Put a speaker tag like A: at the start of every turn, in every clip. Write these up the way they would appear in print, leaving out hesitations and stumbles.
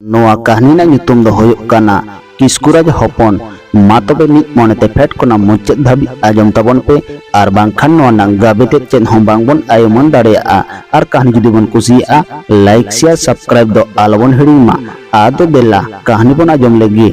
A: नोआ कहानी ना nyutum do होयुग काना किस्कुराज हपन मा तबे मिद मोनेते फेट कोना मुचाद धाबि आजम ताबन पे आर बांखान नोआ नांगा बेते चेन हों बांगबन आयोमन दाड़ेयाआ आर कहानी जुदि बन कुसियाआ लाइक शेयर सब्सक्राइब दो आलोबन हिड़िमा आदो देला कहानी बन आजम लेगी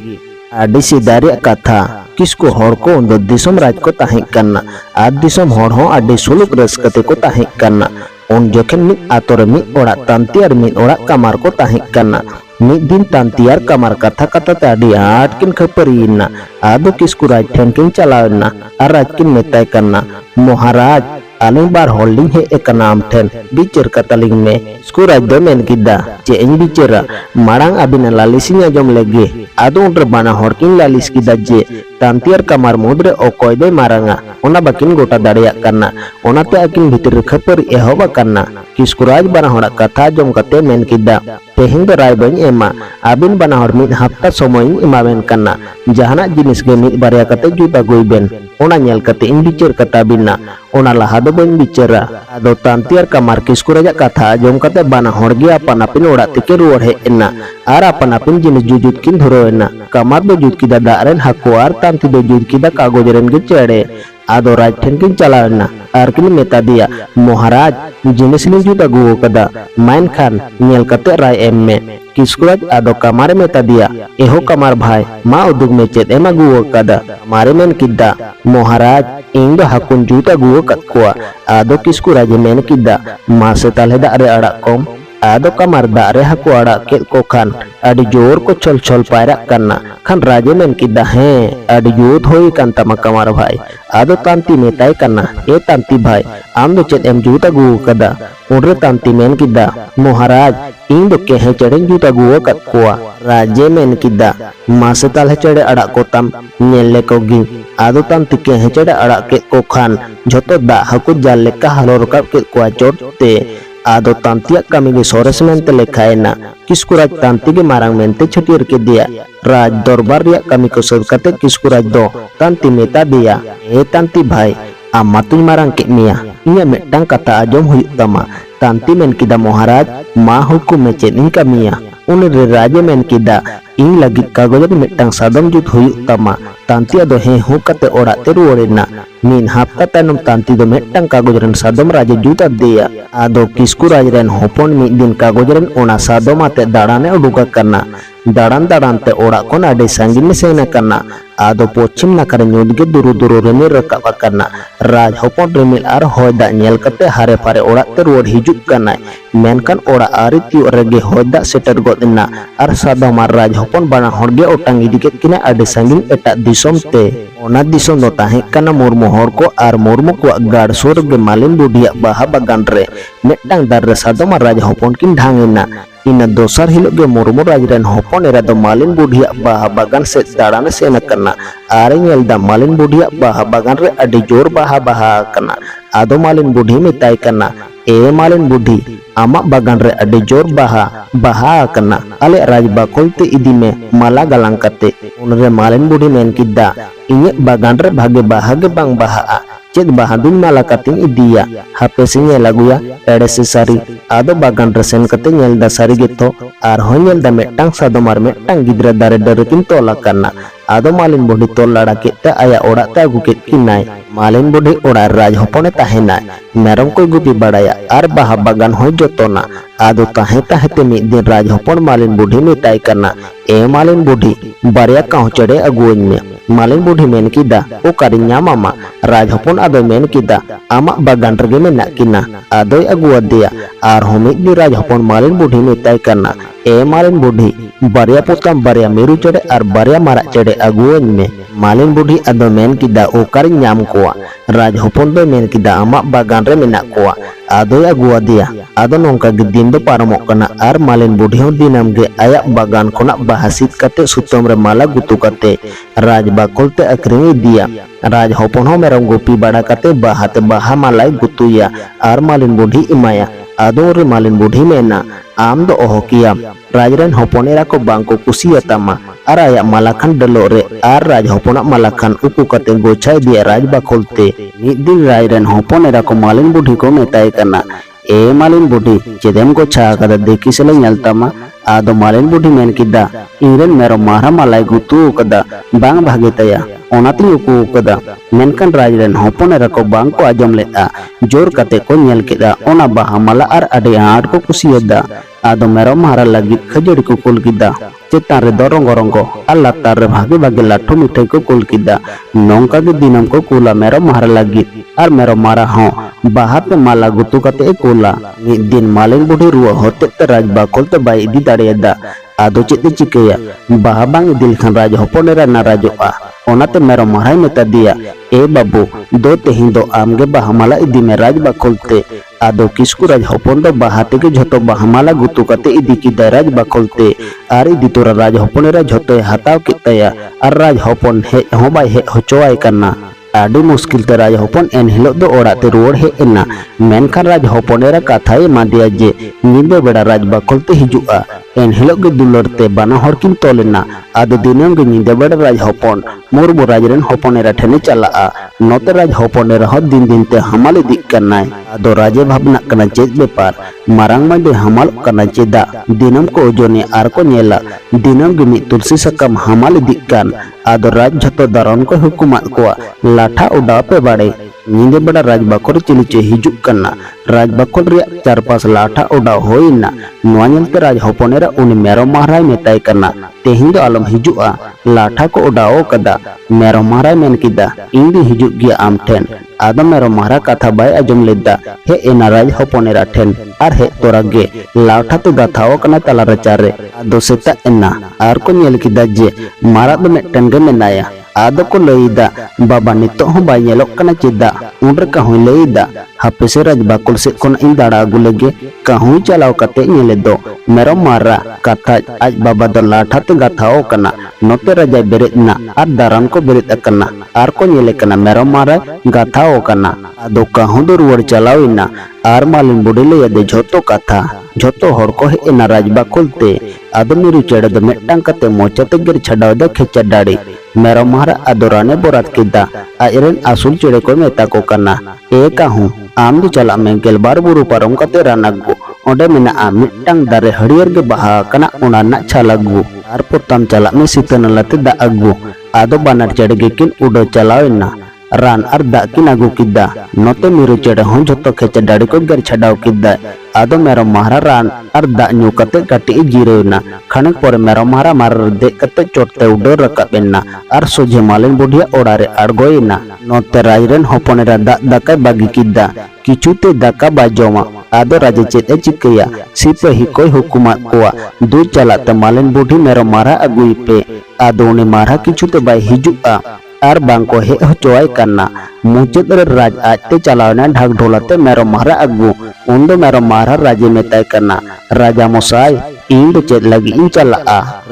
A: आदि सेदाय कथा किसको हर को उन दिसम राज को ताहें करना आर दिसम हर हो आदि सुलुक रस्कते को ताहें करना उन जोखन मिद आतोरे मिद ओड़ा तांती आर मिद ओड़ा कमार को ताहें करना मिद दिन तांतियार कमार कथा कथा ताडी आट किन खपरीना आदो किसको राज ठेन किन चलावना आर राज किन मेताय करना महाराज आलिंग बार होल्डिंग है एक नाम ठेन बिचर कतलिंग में स्कू राज दो मेन किदा चे इन बिचरा मारांग अबिना लालिसिंग जम लेगे आदो उन्र बाना हॉर्किंग लालिस किदा जे तांतियार कमार मुद्रे ओकोय दे मारांगा ओना बाकिन गोटा दाड़िया करना ओनाते आकिन भीतर खपर एहोबा करना किसको राज बाना होड़ा कथा जम कते मेन किदा तेहिं दो राय बन एमा आबिन बाना हर मिद हफ्ता समय एमाबेन करना जहाना जिनिस गे मिद बारिया कते जुदा गोइबेन ओना नेल कते इन बिचर कता बिना ओना लहा दो बन बिचरा आदो तांतियार कमार किसको राजा कथा जम कते बाना हर गे अपन आपिन ओड़ा तेके रुवाड़ हेजना आर अपन आपिन जिनिस जुजुद किन धरोएना कमार दो जुद किदा दारेन हकुआर तांति दो जुद किदा कागज रेन गे चेड़े आदो राज ठेन किन चलावना आर किन मेता दिया महाराज जिनिस लिन जुद अगुओ कदा माइन खान नेल कते राय एम में किसको राज आदो कमारे मेता दिया एहो कमार भाई मा उदुग में चेद एम अगुओ कदा मारे मेन किदा महाराज इन दो हकुन जुद अगुओ कतकुआ आदो किसको राज मेन किदा मा से ताले दारे अड़ा कोम आदो कमार दारे हकु अड़ा के को खान अड़ी जोर को चल चल पायरा करना खान राजे मेन किदा है अड़ी जोत होई कान तमा कमार भाई आदो तांती मेताय करना ए तांती भाई आम दो चेद एम जूता गु कदा उनरे तांती मेन किदा महाराज इन दो के है चढ़े जूता गु कत कोआ राजे मेन किदा मासे ताले चढ़े अड़ा को तम नेले को गी आदो तांती के है चढ़े अड़ा के को खान झोतो दा हकु जाल लेका हलो रकब के कोआ चोटते आदो तांतिया कमी गे सोरेस मेनते लेखायना किसको राज तांती गे मारांग मेनते छटियर के दिया राज दरबार रिया कमी को सद कते किसको राज दो तांती मेता दिया ए तांती भाई आमा तुई मारांग के मिया इया मेटटांग कथा आजम हुयुग तमा तांती मेन किदा महाराज मा हुकुम में चेद इन कमिया उन रे राजे मेन किदा इन लगी कागज मेटटांग सादम जुत हुयुग तमा तांतिया दो हे हु कते ओड़ा ते रुवाड़ेना मीन हफ्ता तनम तांती दो मेटटांग कागज रन सादम राजे जुता दिया आदो किसको राज रेन होपन मिद दिन कागज रन ओना सादम आते दाड़ाने उडुका करना दाड़ान दाड़ान ते ओड़ा कोन आडे सांगिन सेना करना आदो पश्चिम नाकारे ᱧᱩᱛᱜᱮ दुरु दुरु रिमिल रकाब करना राज होपन रिमिल आर होय दा नेल कते हारे फारे ओड़ा ते रुवाड़ हिजुग करना मेनकान ओड़ा आरि तियो रेगे होय दा सेटर गोदना आर सादम आर राज होपन बाना हड़गे ओटांग इदि केद किना आडे सांगिन एटा दिसम ते ओना दिसम दो ताहें काना मुर्मु हर को आर मुर्मु को गाड़ सुर गे मालिन बुढ़िया बाहा बागान रे मेटटांग दार रे सादम आर राज होपन किन ढांगेना इना दोसर हिलोग गे मुर्मु राज रेन होपन एरा दो मालिन बुढ़िया बाहा बागान से दाड़ाने सेन करना आरे नेल दा मालिन बुढ़िया बाहा बागान रे अडी जोर बाहा बाहा करना आदो मालिन बुढ़ी मेताय करना ए मालिन बुढ़ी आमा बागान रे अडी जोर बाहा बाहा करना अले राज बाकोलते इदी में माला गलांग कते उनरे मालिन बुढ़ी मेन किदा इnye बागान रे भागे बाहा गे बांग बाहा चेद बाहा दुन माला कतिन इदिया हापे से नेल अगुया एड़े से सारी आदो बागान रे सेन कते नेल दा सारी गेतो आर हो नेल दा मेटटांग सादम आर मेटटांग गिद्रा दारे डरे किन तोला करना आदो मालिन बुढ़ी तोल लाड़ा केते आया ओड़ा ते अगु केद किनाय मालिन बुढ़ी ओड़ा राज होपने ताहेना मेरम को गुपी बड़ाया आर बाहा बागान होय जतोना आदो ताहे ताहेते मिद दिन राज होपन मालिन बुढ़ी मेताय करना ए मालिन बुढ़ी बारिया काउ चढ़े अगुन में मालिन बुढ़ी मेन किदा ओ कारिन्या मामा राज होपन आदो मेन किदा आमा बागान रेगे मेना किना आदो अगुआ दिया आर हो मिद दिन राज होपन मालिन बुढ़ी मेताय करना ए मालिन बुढ़ी बारिया पोताम बारिया मेरू चढ़े आर बारिया मारा चढ़े अगुन में मालिन बुढ़ी आदो मेन किदा ओ कारिन्याम कोआ राज होपन दो मेन किदा आमा बागान रे मेना कोआ आदो अगुआ दिया आदो नोंका गे दिन दो पारमोग कना आर मालिन बुढ़ी हो दिनम गे आया बागान खोना बाहासित कते सुतम रे माला गुतु कते राज बाकोलते अक्रिंग दिया राज होपन हो मेरम गोपी बड़ा कते बाहाते बाहा मालाय गुतुया आर मालिन बुढ़ी इमाया आदो रे मालिन बुढ़ी मेना आम दो ओहो किया राजरेन होपनेरा को बांको कुसियातामा आर आया मालाखान डलो रे आर राज होपना मालाखान उकु कते गोछाय दिया राज बाकोलते मिद दिन राजरेन होपनेरा को मालिन बुढ़ी को मेताय करना ए मालिन बुढ़ी चेदेम को छा कदा देखी से nyaltama आदो मालिन बुढ़ी मेन किदा इरेन मेरो मारा मालाय गुतु कदा बांग भागे तया ओनाती उकु कदा मेनकन राजरेन हपन रको बांग को आजम लेता जोर कते को nyel किदा ओना बाहा माला आर अडे आट को कुसियदा आदो मेरो मारा लगी खजड़ी को कुल किदा चेतान रे दरंगो और लातार रे भागे भागे लाठो मिठाई को कुल किदा नौका के दिनम को कुला मेरो मारा लगी और मेरो मारा हो बाहर पे माला गुतु कते कुला मिद दिन मालिन बुढ़ी रुआ होते ते राज बाकोल ते बाई इदी दाड़ेदा आदो चेते चिकेया बाहा बांग दिल खान राज हपनेरा ना राजोआ ओनाते मेरो माराय मेता दिया ए बाबू दो तेहिं दो आमगे बाहा माला इदी में राज बाकोलते आदो किसकु राज हपन दो बाहा तेगे झोतो बाहा माला गुतु कते इदी किदा राज बाकोलते आर इदी तोरा राज हपनेरा झोतो हताव कितया आर राज हपन हे हो बाय हे होचोआय कना आडी मुश्किल ते राज हपन एन हिलो दो ओड़ाते रुआड़ हे एना मेनखान राज हपनेरा कथा एमादिया जे निबे बेड़ा राज बाकोलते हिजुआ एन हिलो गे दुलरते बाना हर किन तोलेना आदो दिनम गे निबे बेड़ा राज हपन मुरबो राजरेन हपनेरा ठेने चलाआ नोते राज हपनेरा हो दिन दिन ते हमाल इदिक कनाय आदो राजे भाबना कना चेद बेपार मारांग मादे हमाल कना चेदा दिनम को ओजोने आर को नेला दिनम गे मि तुलसी सकम हमाल इदिक कान आदो राज झतो दारन को हुकुमत को लाठा उड़ा पे बाड़े नींदे बड़ा राज बाकोर चिलिचे हिजुक कना राज बाकोल रे चार पास लाठा उड़ा होइना नोआनलते राज हपनेरा उनी मेरो महाराय मेताय कना तेहिं दो आलम हिजुआ लाठा को उड़ाओ कदा मेरो महाराय मेन किदा इंदी हिजुक गिया आम ठेन आदो मेरो महारा कथा bye Azam Leda hey Anna Raj हपनेरा ठेन are हे तोरा गे लाठा तो गाथाओ कना तला रचारे आदो सेता एना आर को नेल किदा जे मारा दो मेटन गे मेनाया आदो को लईदा बाबा नितो हो बाय नेलोक कना चेदा उंडर कहूं लईदा हापे से राज बाकुल से कोन इन दाड़ा अगु लगे कहूं चलाओ कते नेले दो मेरो मारा कथा आज बाबा दो लाठा ते गाथाओ कना नोते राजा बेरेदना आर दारान को बेरेद कना आर को नेले कना मेरो मारा गाथाओ कना आदो कहूं दो रुवाड़ चलाओइना आर मालिन बुढ़ी ले दे झोतो कथा झोतो हर को हे एना राज बाकुलते आदो मिरु चेड़े दो मेटांग कते मोचते गिर छडाव दे खेचा डाड़ी मेरो मारा आदोराने बोरात किदा आयरन आसुल चेड़े को मेता को कना ए कहूं आम दो चला में गेलबार बुरु पारम कते रानागु ओडे मेना मिटांग दारे हरियर गे बाहा कना उनाना छालागु आर पोताम चला में सितनलते दा अगु आदो बानर चेड़े गे किन उडो चलावेना रान और दा किन अगु किदा नोते मिरु चेड़े हों झोतो खेचा डाड़ी को गर छडाव किदा आदो मेरो मारा रान और दा न्यू कते काटी जिरेवना खनक पर मेरो मारा मार दे कते चोटते उडो रकाबेना और सोझे मालिन बुढ़िया ओड़ारे अड़गोयना नोते राजरेन हपनेरा दा दाका बागी किदा किचुते दाका बाजोमा आदो राजे चेते चिकया सिपाही कोई हुकुमत कोआ दू चलाते मालिन बुढ़ी मेरो मारा अगुई पे आदो ने मारा किचुते बाय हिजुआ आर बांको हे होचोय कना मुचेद रे राज आते चलावना ढाक ढोलाते मेरो मारा अगु उंदो मेरो मारा राजे मेताय कना राजा मोसाय इन दो चेद लगी इन चला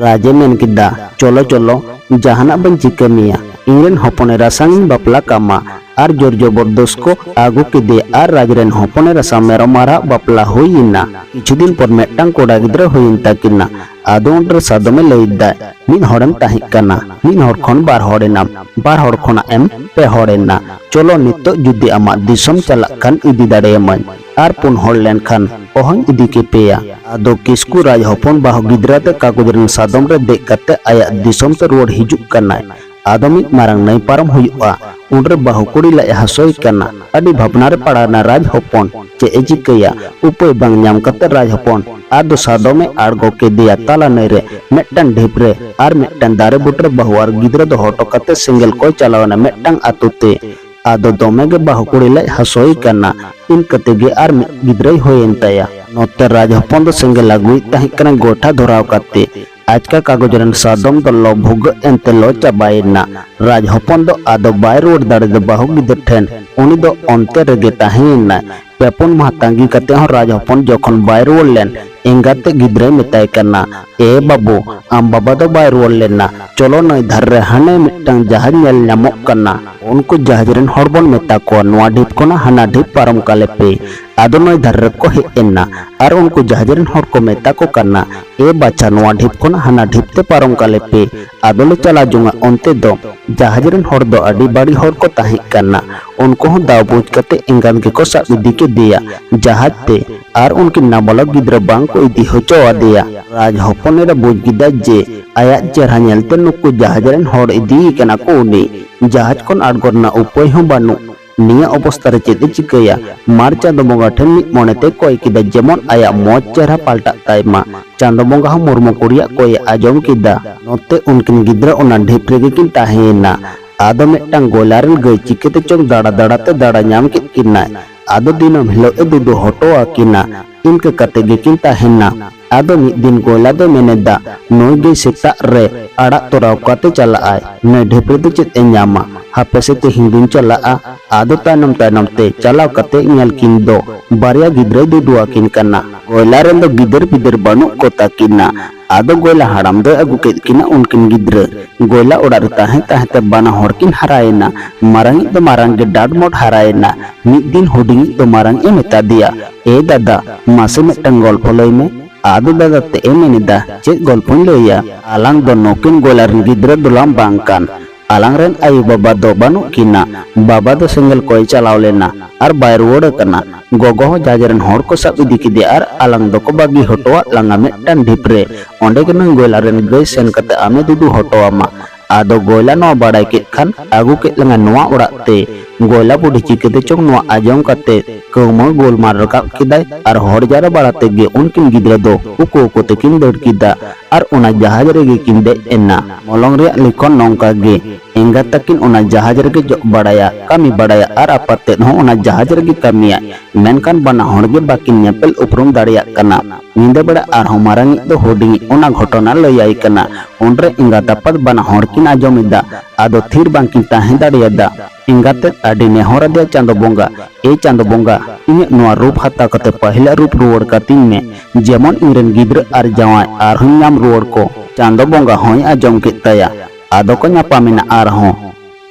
A: राजे मेन किदा चलो चलो जहाना बन चिकमिया इरेन हपनेरा संग बापला कामा आर जोर जबरदस्त को आगु के दे आर राजरेन हपनेरा सा मेरो मारा बापला होइना किछु दिन पर मेटांग कोड़ा गिद्रा होइन ताकिना आदो उंडर सादमे लईदा मिन हड़म ताहि कना मिन हड़ खन बार हड़ेना बार हड़ खना एम पे हड़ेना चलो नितो जुदी आमा दिसम चला खान इदी दाड़ेयमन आर पुन हड़ लेन खान ओहन इदी के पेया आदो किसकु राज हपन बाहु गिद्राते कागजरेन सादम रे देख कते आया दिसम ते रोड हिजुक कनाय आदो मिद मारंग नई पारम हुयुआ उंडर बाहु कुड़ी ला हसोय कना अडी भावनारे पड़ाना राज हपन चे चिकया उपाय बांग नाम कते राज हपन आदो सादमे आड़गो के दिया ताला नई रे मेटन ढेपरे आर मेटन दारे बुटरे बाहु आर गिद्रा दो हटो कते सिंगल को चलावना मेटन आतुते आदो दोमे गे बाहु कुड़ी ला हसोय कना इन कते गे आर गिद्राई होयेन तया नोते राज हपन दो सिंगल लागुई ताहि कना गोठा धराव कते आज का कागजरन सादम दो लो भुग एंते लो चाबायना राज हपन दो आदो बाय रोड दाड़े दो बाहु गिद्र ठेन उनी दो अंते रेगे ताहेना पेपुन माह तांगी कते हो राज हपन जखन बाय रोड लेन एंगाते गिद्रे मेताय कना ए बाबू आम बाबा दो बाय रुवार लेना चलो नई धारे हाने मिट्टांग जहाज नेल नामोग कना उनको जहाज रेन हर बोन मेता को नोआ ढिप कोना हाना ढिप पारम काले पे आदो नई धारे को हेना और उनको जहाज रेन हर को मेता को कना ए बाचा नोआ ढिप कोना हाना ढिप ते पारम काले पे आदो ले चला जुंगा उनते दो जहाज रेन हर दो अडी बाड़ी हर को ताहे कना उनको हो दाव बुझ कते एंगात के को साब इदी के दिया जहाज ते और उनकी नाबालक गिद्रा बांग को इदी होचो आदिया राज हपनेरा बुझ गिदा जे आया चेहरा नेलते नुकु जहाज रेन हर इदी कना को उनी जहाज कोन आडगोरना उपाय हो बानु निया अवस्था रे चेद चिकया मार चांदो बोंगा ठेन मिट मोनेते कोय किदा जेमन आया मोज चेहरा पाल्टा तायमा चांदो बोंगा हो मुर्मु कुड़िया कोय आजम किदा नोते उनकिन गिद्रा ओना ढेप रेगे किन ताहेना आदो मिट्टांग गोलारेन गई चिकेते चोंग दाड़ा दाड़ाते दाड़ा नाम कित किना आदो दिनम हिलो ए दुदु हटो आकिना इनके कते गे किन ताहेना आदो मिद दिन गोला दो मेनेदा नोय गे सेता रे आड़ा तोराव काते चला आय न ढेपरे दो चेत एन्यामा हापे से ते हिंदुन चला आ आदो तानम ते चलाव कते नेल किन दो बारिया गिद्रे दुदु आकिन कना गोला रेन दो गिदर पिदर बानु को ताकिना आदो गोला हाड़ाम दो अगु केद किना उनकिन गिद्रे गोला ओड़ा रे ताहे बाना हरकिन हरायना मारांगी दो मारांग गे डाड मोड हरायना मिद दिन हुडिंगी दो मारांग ए मेता दिया ए दादा मासे मिट्टांग गल्प लय में आदो दादा ते ए मेनिदा चेद गल्पन लया आलांग दो नोकिन गोला रेन गिद्रे दुलाम बांगकान आलांग रेन आयु बाबा दो बानु किना बाबा दो सेंगल कोय चलाव लेना और बाय रुवाड़ कना गोगो हो जहाज रेन हर को साब इदी किदे और आलांग दो को बागी हटोआ लांगा मिट्टान ढिपरे ओंडे के नोय गोला रेन गई सेन कते आमे दुदु हटोआमा आदो गोला नो बाड़ाय केत खान आगु केत लंगा नोआ ओड़ाते गोला बुढ़ी चिकेते चोंग नोआ आजम कते कौमा गोल मार रकाब किदाय और हर जारा बाड़ाते गे उनकिन गिद्रा दो उको उको ते किन दौड़ किदा और उना जहाज रेगे किन दे एना मोलंग रे लिखन नोंका गे एंगा तकिन उना जहाज रेगे जो बाड़ाया कमी बाड़ाया और आपते हो उना जहाज रेगे कमिया मेनकान बना हणगे बाकिन नेपेल उपरुम दाड़िया कना निंदा बड़ा और हमारांगी दो होडिंगी उना घटना लयाई कना उनरे एंगा तपद बना हणकिन आजमिदा आदो थीर बांकिन ताहे दाड़ियादा एंगाते आडी नेहरा दे चांदो बोंगा ए चांदो बोंगा इने नोआ रूप हता कते पहला रूप रुवाड़ कातिन में जेमन इनरेन गिद्रा और जावाय आर हूं नाम रुवाड़ को चांदो बोंगा होय आजम केताया आदो को न्यापामेना आर हों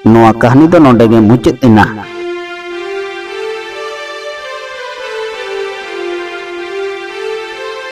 A: नोआ कहानी दो नोंडे गे मुचेद एना।